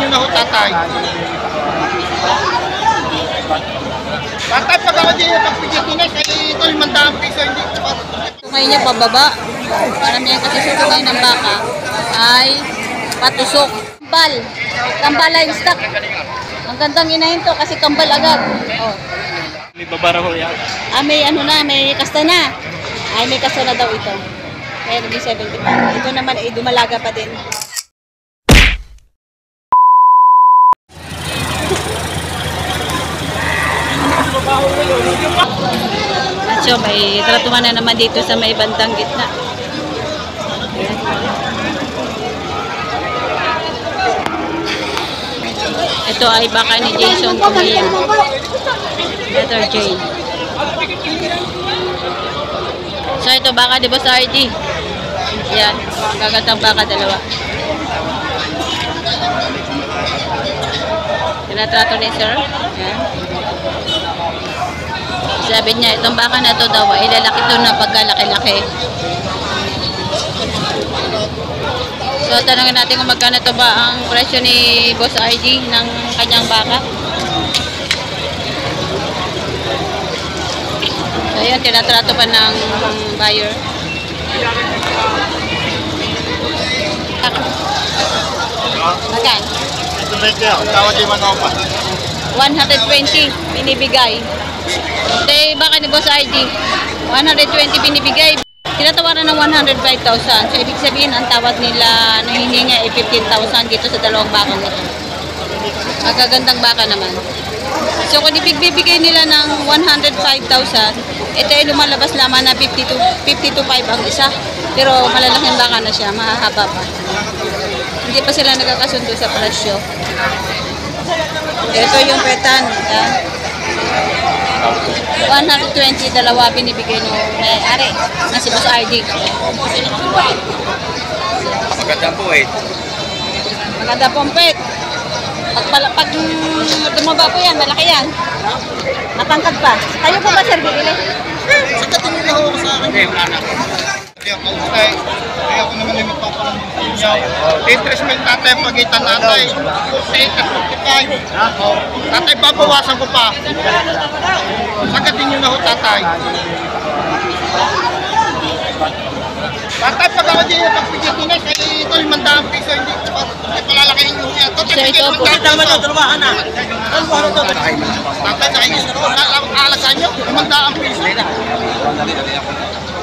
nyo na ho, tatay. Tatay, pag ako din yung pagpigitinas, ay ito 500 piso, hindi ko pa. Sungay niya pababa. Paramihan kasi sa sungay ng baka ay patusok. Kambal livestock. Ang gandang inahin to kasi kambal agad. Oh. May babara ho yan. May ano na, may kasta na. Ay, may kasta na daw ito. Kaya naging 75. Ito naman ay dumalaga pa din. At so, may tratuhan na naman dito sa may bandang gitna. Ito ay baka ni Jason Kumia. Letter J. So ito baka di ba sa RD? Yan. Gagandang baka dalawa. Tinatrato ni sir. Yan. Sabi niya, itong baka na ito daw, ilalaki ito na pagkalaki-laki. So, tanongin natin kung magkano ito ba ang presyo ni Boss RD ng kanyang baka. So, yun, tinatrato pa ng buyer. Magkano? Ito ba ito? Tawad yung manopa. 120 binibigay. Ito yung baka ni Boss RD. 120 binibigay. Tinatawaran ng 105,000. So, ibig sabihin, ang tawad nila na hininga ay 15,000 dito sa dalawang bakang ito. Magagandang baka naman. So, kung ibibigay nila ng 105,000, ito ay lumalabas lamang na 52.5 ang isa. Pero malalaking baka na siya, mahahaba pa. Hindi pa sila nagkakasundo sa presyo. Ito yung petan. 120 dalawa binibigay no may-ari na si Boss RD. Magandang puwet. Maganda pompet. Pag dumaba po yan, malaki yan. Matangkad pa. Kayo po ba, Sir Bigili? Sagatin nyo na ho sa akin. Hindi, wala na. Kaya kausay, kaya ako naman yung magpapalang sa inyo. Interest mo yung tatay pagitan natay. 48 at 55. Tatay, babawasan ko pa. Sagatin nyo na ho, tatay. Tatay, pag ako din yung pagpigitinas, ay ito 500 piso, hindi ko pa palalakihin yung yan. So ito po. Dalawahan na. Tatay, nakikis ko. Alagaan nyo, 500 piso.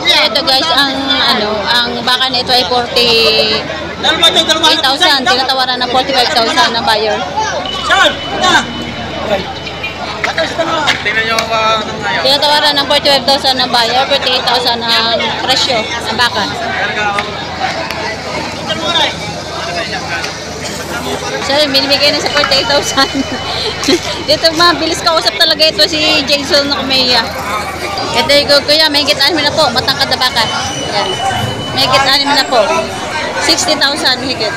Ito guys, ang baka na ito ay 48,000. Tinatawaran ng 45,000 ng buyer. Tingnan nyo ba nung ngayon? Tinatawaran ng 45,000 ng buyer, 48,000 ang presyo ng baka. So, binibigay na sa 48,000. Dito, mabilis kausap talaga ito si Jason Kumia. Ito yung kuya, may higit-anim na po, matangkad na baka. Yan. May higit-anim na po. 60,000 higit.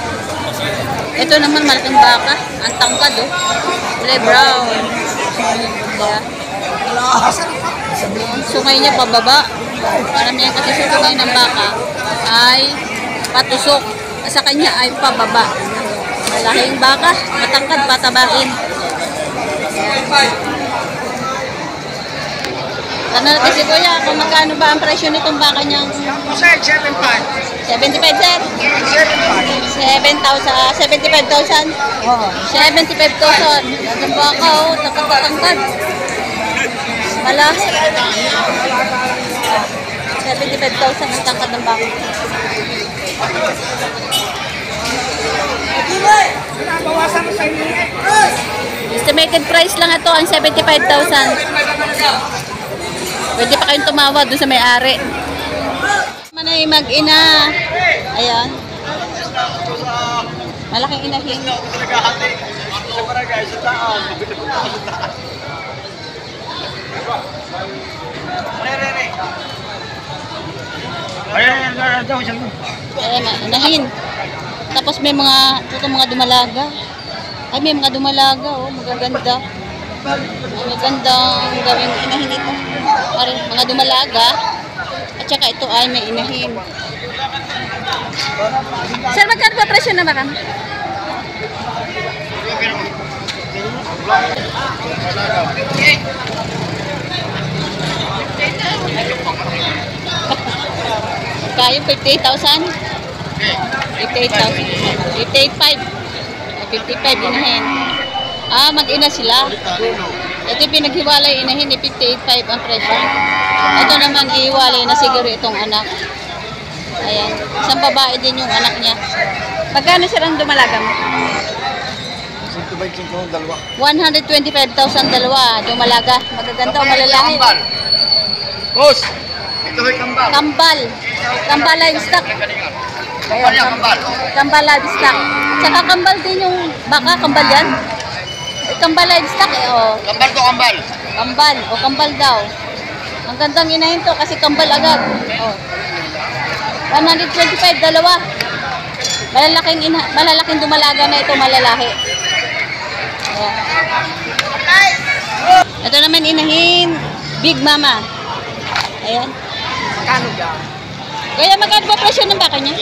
Ito naman, malaking baka. Ang tangkad, oh. Kulay brown. Yeah. Sungay niya pababa. Paramihan kasi sa sungay ng baka ay patusok. Sa kanya ay pababa. Malaking baka, matangkad, patabain. Tanong natin si kuya kung magkano ba ang presyo nitong baka niyang 75. 75 sir? 75,000? Oo. 75,000. Ang baka oh, takad-takad. Malaki. 75,000 ang tangkad ng baka. Estimated price lang ito ang 75,000. Pwede pa kayong tumawad doon sa may-ari. Manay mag-ina. Ayan. Malaking inahin. Ayan, inahin. Tapos may mga dumalaga. Ay, may mga dumalaga, oh, magaganda. May gandang gawing inahin ito. Mga dumalaga. At saka ito ay may inahin. Sir, magkano ba presyo na baka? Kaya 58,000? 58,000. 58,500. 55 inahin. Ah, mag-ina sila. Ito yung pinaghiwalay inahin, 58,500 ang presyo. Ito naman ihiwalay na siguro itong anak. Ayan. Isang babae din yung anak niya. Magkano silang dumalaga mo? 125,000 dalawa. Dumalaga. Magaganda o malalaki. Boss, ito ay kambal. Kambal. Kambal livestock. Kambal yan, kambal. Kambal livestock. Tsaka kambal din yung baka. Kambal yan. Kambal livestock eh. Oh. Kambal to kambal. Kambal. O kambal daw. Ang gandang inahin to kasi kambal agad. Oh. 125 dalawa. Malalaking dumalaga na ito malalaki. Oh. Ito naman inahin Big Mama. Ayan. Kano dyan? Kaya magkano ba presyo ng baka niya?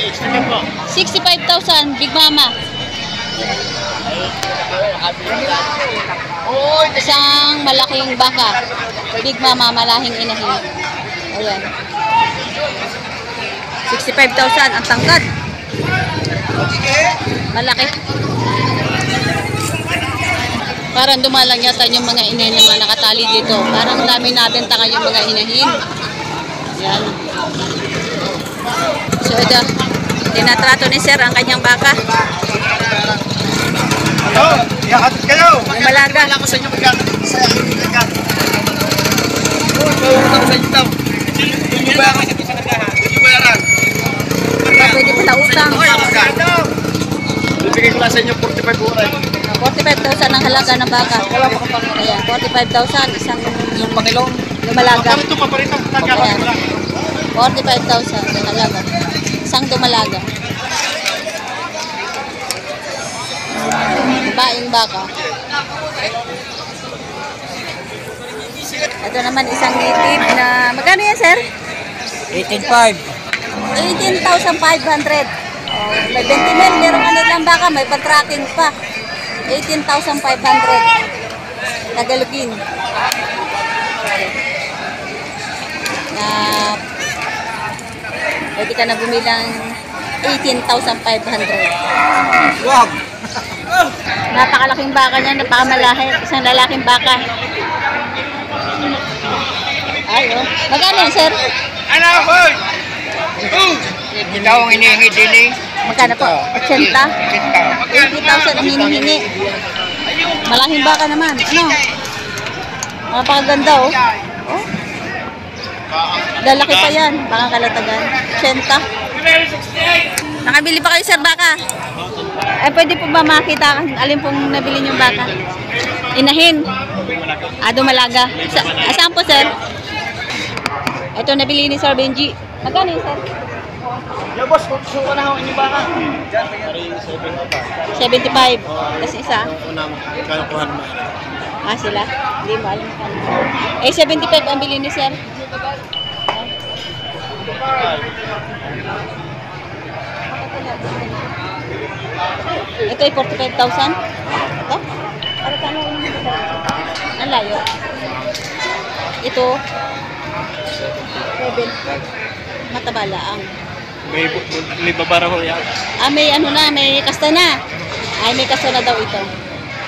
65,000 Big Mama. Isang malaking baka. Big Mama, malahing inahin. Ayan. 65,000 ang tangkad. Malaki. Parang dumalang yata yung mga inahin na mga nakatali dito. Parang dami nabenta nga yung mga inahin. Yan. So ito, tinatrato ni Sir ang kanyang baka. Hello, ihahatid kayo. Lumalaga. Wala ko sa inyo magkano. Sa inyo magkano. Wala ko sa inyo daw. Hindi ba ako? Hindi ba yaran? Pwede pala utang. Bibigay ko lang sa inyo 45 oras. 45,000 ang halaga ng baka. Ayan, 45,000 isang Yung pangilong. dumalaga. Ito paparito. Ayan. 45,000 ang halaga. Isang dumalaga. Baing baka. Ito naman isang native na magkano yan, sir? 18.5. 18,500. Oh, may 20 mil, meron ka nilang baka, may pa-tracking pa. 18,500. Tagalogin. Na pwede ka na bumilang 18,500. Wag! Napakalaking baka niya, napakamalahi. Isang lalaking baka. Ay, oh. Magkano yan, sir? Ano, boy? Ikaw ang hinihingi din eh. Magkano po? 80? 80,000 ang hinihingi. Malahing baka naman. Ano? Napakaganda, oh. Oh. Lalaki pa yan. Baka kalatagan. 80. Nakabili pa kayo, sir, baka? Eh, pwede po ba makita alin pong nabili niyong baka? Inahin. Dumalaga. Saan po, sir? Ito nabili ni Sir Benji. Magkano yun, sir? Yo, boss, gusto ko na ako inyong baka. 75. Tapos isa? Kanukuhan mo. Sila? Hindi mo alam kung ano. Eh, 75 ang bili ni sir. Ito ay 45,000. Ito? Para kano yung dito? Ang layo. Ito. 7. Matabalaang. May babara ko yan. May ano na, may kasta na. Ay, may kasta na daw ito.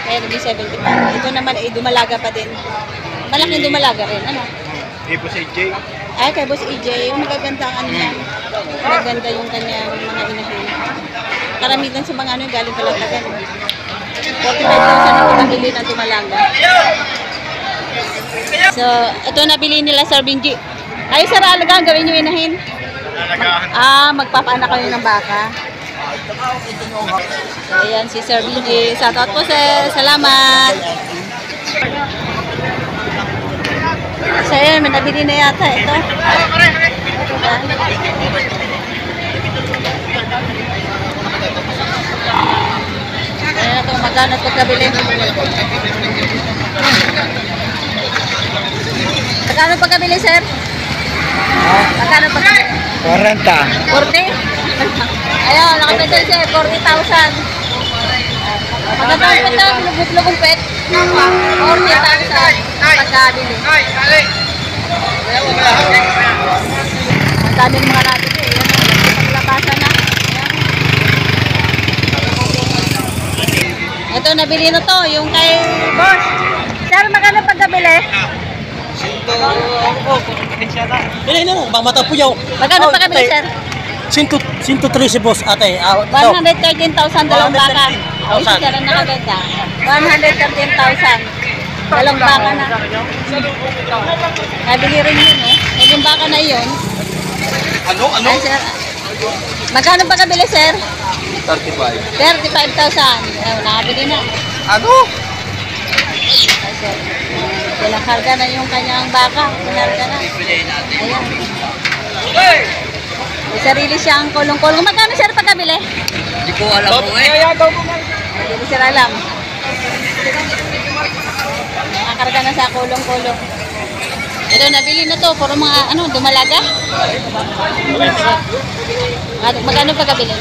Kaya naging 75. Ito naman ay dumalaga pa din. Malaking dumalaga rin. Ano? Boss AJ. Ay, kay Boss EJ, yung magaganda ang ano yan. Magaganda yung kanyang mga inahin. Karamihan sa mga ano yung galing kalatagan. 45,000 ang pabili ng dumalaga. So, ito nabili nila Sir Benji. Ay, sir, alaga, gawin nyo inahin. Magpapaanak kayo ng baka. So, ayan si Sir Benji. Shoutout po, sir. Salamat. So, ayan, may nabili na yata ito. Ayan na ito, magkano ito kabili. Magkano pagkabili, sir? Magkano pagkabili? 40. 40? Ayun, nakapit sir, 40,000. Magandang pet, lugong pet. pagkabili. Ang daming mga natin eh. Paglabasan na. Ito, nabili na to. Yung kay boss. Sir, magkano pagkabili? Hindi na, bang mata po yaw. Magkano pagkabili, sir? 113 boss ate. 113,000 dalawang baka. Ay, si sir ang nakaganda. 113,000. Dalawang baka na. Nabili rin yun, no? Yung baka na yun. Ano? Ay, sir. Magkano pagkabili, sir? 35. 35,000. Ayun, nakabili na. Ano? Ay, sir. Pinakarga na yung kanyang baka. Pinarga na. Ayan. May sarili siyang kulong-kulong. Magkano, sir, pagkabili? Hindi ko alam po eh. Hindi sir alam. Nakakarga na sa kulong-kulong. Ito, nabili na to. Puro mga, dumalaga. Magkano pagkabili?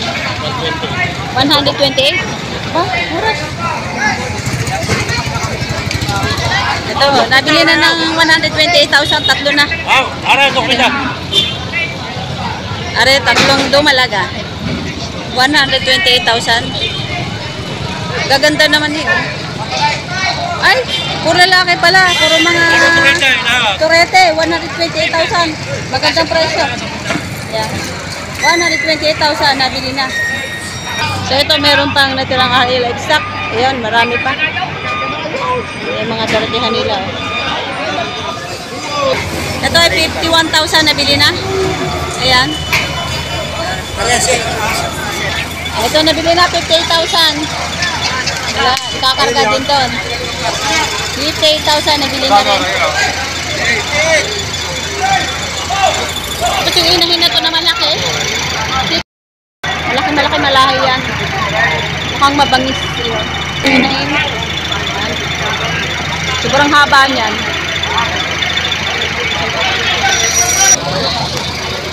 128? Oh, mura. Ito, nabili na ng 128,000. Tatlo na. Ara, ito pita. Are, tatlong dumalaga. 128,000. Gaganda naman yun. Ay, puro lalaki pala. Puro mga turete. 128,000. Magandang presyo. Yeah. 128,000. Nabili na. So ito, meron pang natirang RL stock. Ayan, marami pa. Yung mga turetehan nila. Ito ay 51,000. Nabili na. Ayan. Ito, nabili na 58,000. Wala, kakarga din doon. 58,000 nabili na rin. Tapos yung inahin na to na malaki. Malaki-malaki malahi yan. Mukhang mabangis. Inahin. Sobrang haba niyan.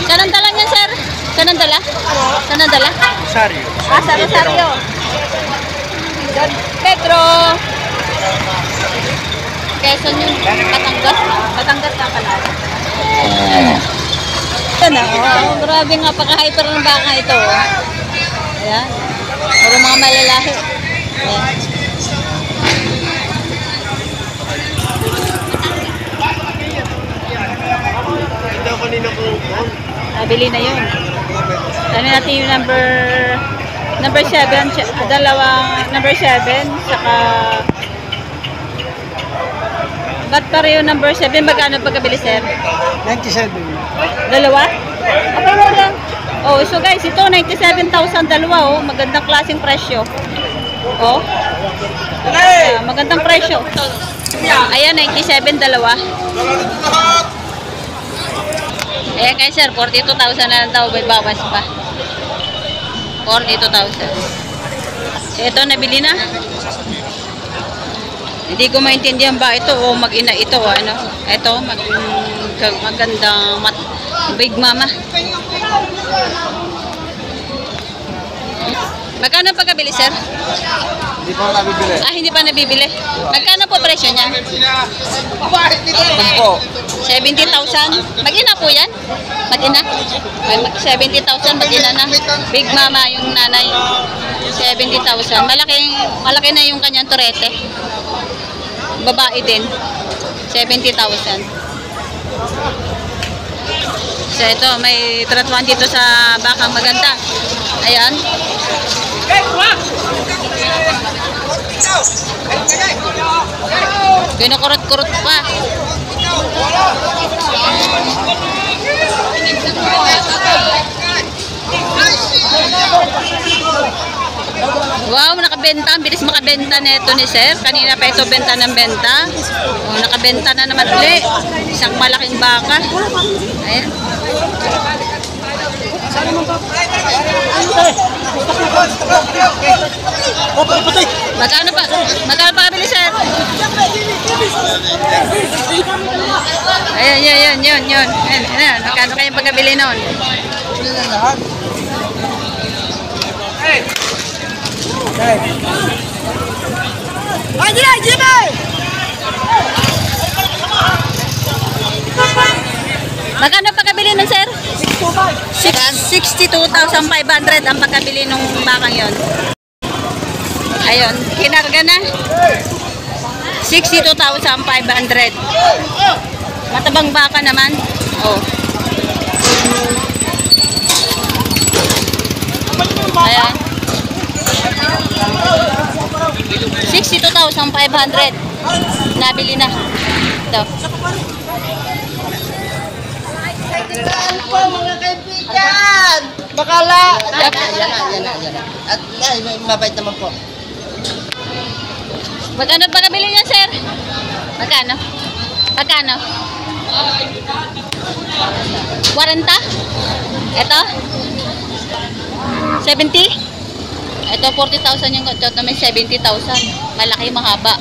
Kanang dala niyan, sir? Kanang dala? Kanang dala? Saryo. Sa Rosario. Don Pedro. Quezon yun. Batangas. Batangas na pala. Ito na. Oh, grabe nga. Pagka-hyper ng baka ito. Ayan. Puro mga malalahi. Ayan. Nabili na yun. Ano natin yung number 7, number 7, saka ba't pareho number 7, magkano pagkabili, sir? 97. Dalawa? Okay mo lang. Oh, so guys, ito 97,000 dalawa, oh. Magandang klaseng presyo. Oh. Magandang presyo. Ayan, 97 dalawa. Ayan guys, sir, 42,000 na lang daw, may bawas pa. 42,000. Ito, nabili na. Hindi ko maintindihan ba ito o mag-ina ito, ano? Ito, magandang big mama. Magkano pagkabili, sir? Hindi pa nabibili. Ah, hindi pa nabibili. Magkano po presyo niya? Po. 70,000. Mag-ina po yan? Mag-ina? 70,000 mag-ina na. Big mama yung nanay. 70,000. Malaki na yung kanyang turete. Babae din. 70,000. So ito, may tratuan dito sa bakang maganda. Ayan. Kinukurot-kurot pa. Wow, nakabenta. Ang bilis makabenta nito ni sir. Kanina pa ito benta ng benta. Oh, nakabenta na naman ulit. Isang malaking baka. Ayan. Magkano pa? Magkano pa kabili, sir? Ayan, yun. Ayan, magkano kayong pagkabili nun? Ay, Jimmy! Magkano pagkabili nun, sir? 62,500 ang pagkabili nung bakang yon. Ayun, kinarga na. 62,500. Matabang baka naman. Oh. Ayan. 62,500. Nabili na. Ito. Po mga kaibigan! Bakala! Yan na. At mabait naman po. Magkano pa kabili niya, sir? Magkano? 40? Ito? 70? Ito 40,000 yung ito may 70,000. Malaki, mahaba.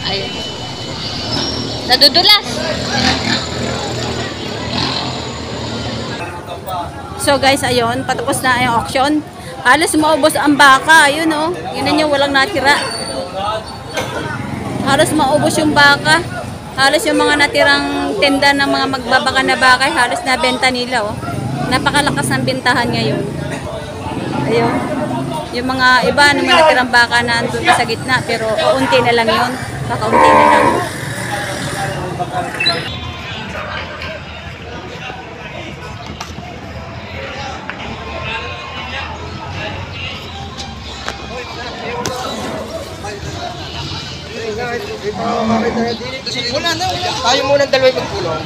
Ayun. Nadudulas. So guys, ayun, patapos na yung auction. Halos maubos ang baka, ayun oh. Yun na nyo, walang natira. Halos maubos yung baka. Halos yung mga natirang tenda ng mga magbabaka na baka, halos nabenta nila oh. Napakalakas ng bentahan ngayon. Ayun. Yung mga iba naman natirang baka na andun sa gitna, pero uunti na lang yun. Kakaunti na lang. Wala na. Tayo muna ang dalawa magpulong.